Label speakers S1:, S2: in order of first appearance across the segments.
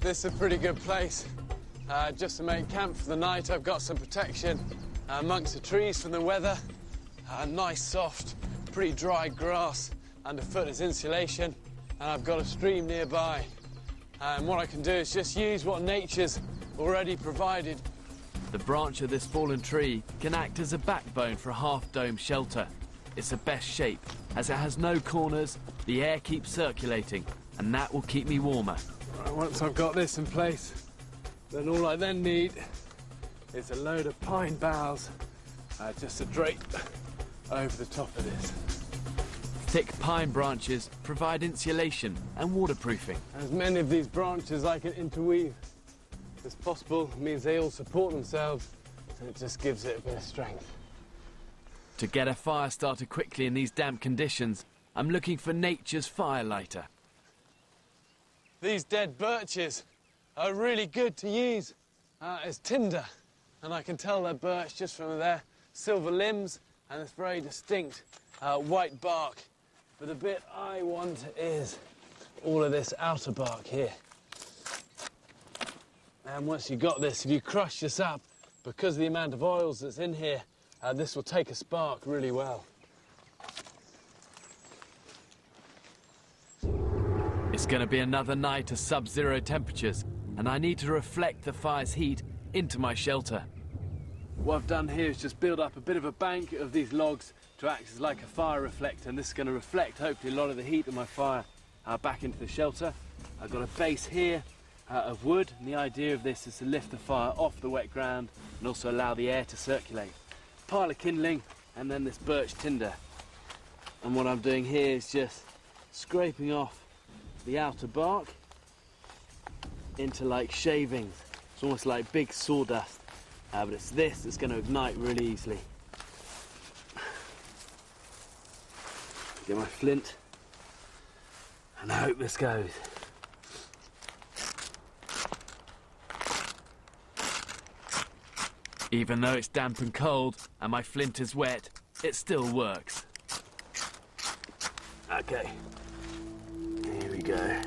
S1: This is a pretty good place. Just to make camp for the night, I've got some protection amongst the trees from the weather. Nice, soft, pretty dry grass underfoot as insulation, and I've got a stream nearby. And what I can do is just use what nature's already provided.
S2: The branch of this fallen tree can act as a backbone for a half-dome shelter. It's the best shape, as it has no corners, the air keeps circulating, and that will keep me warmer.
S1: Right, once I've got this in place, then all I then need is a load of pine boughs just to drape over the top of this.
S2: Thick pine branches provide insulation and waterproofing.
S1: As many of these branches as I can interweave as possible means they all support themselves, and it just gives it a bit of strength.
S2: To get a fire started quickly in these damp conditions, I'm looking for nature's fire lighter.
S1: These dead birches are really good to use as tinder, and I can tell they're birch just from their silver limbs and this very distinct white bark. But the bit I want is all of this outer bark here. And once you've got this, if you crush this up, because of the amount of oils that's in here, this will take a spark really well.
S2: It's going to be another night of sub-zero temperatures, and I need to reflect the fire's heat into my shelter.
S1: What I've done here is just build up a bit of a bank of these logs to act as like a fire reflector, and this is going to reflect, hopefully, a lot of the heat of my fire back into the shelter. I've got a base here of wood, and the idea of this is to lift the fire off the wet ground and also allow the air to circulate. Pile of kindling, and then this birch tinder. And what I'm doing here is just scraping off the outer bark into like shavings. It's almost like big sawdust, but it's this that's going to ignite really easily. Get my flint, and I hope this goes.
S2: Even though it's damp and cold and my flint is wet, it still works.
S1: Okay, here we go.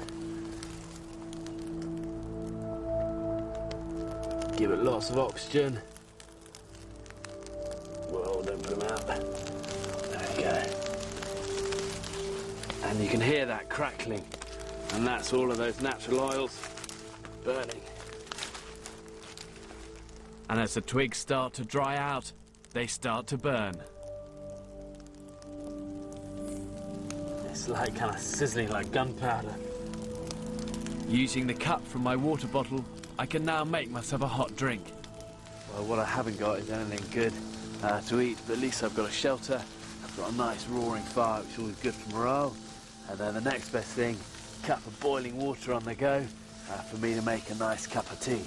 S1: Give it lots of oxygen. Whoa, don't put them out. There we go. And you can hear that crackling, and that's all of those natural oils burning.
S2: And as the twigs start to dry out, they start to burn.
S1: It's like kind of sizzling like gunpowder.
S2: Using the cup from my water bottle, I can now make myself a hot drink.
S1: Well, what I haven't got is anything good to eat, but at least I've got a shelter. I've got a nice roaring fire, which is always good for morale. And then the next best thing, a cup of boiling water on the go for me to make a nice cup of tea.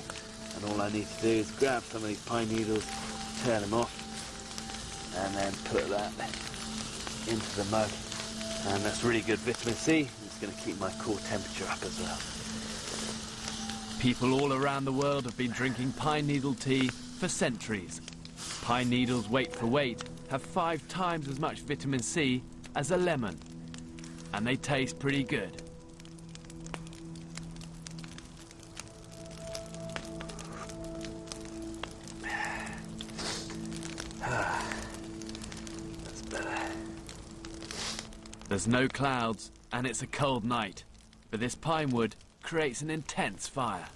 S1: And all I need to do is grab some of these pine needles, turn them off, and then put that into the mug. And that's really good vitamin C. It's going to keep my core temperature up as well.
S2: People all around the world have been drinking pine needle tea for centuries. Pine needles, weight for weight, have 5 times as much vitamin C as a lemon. And they taste pretty good.
S1: That's better.
S2: There's no clouds, and it's a cold night. But this pine wood creates an intense fire.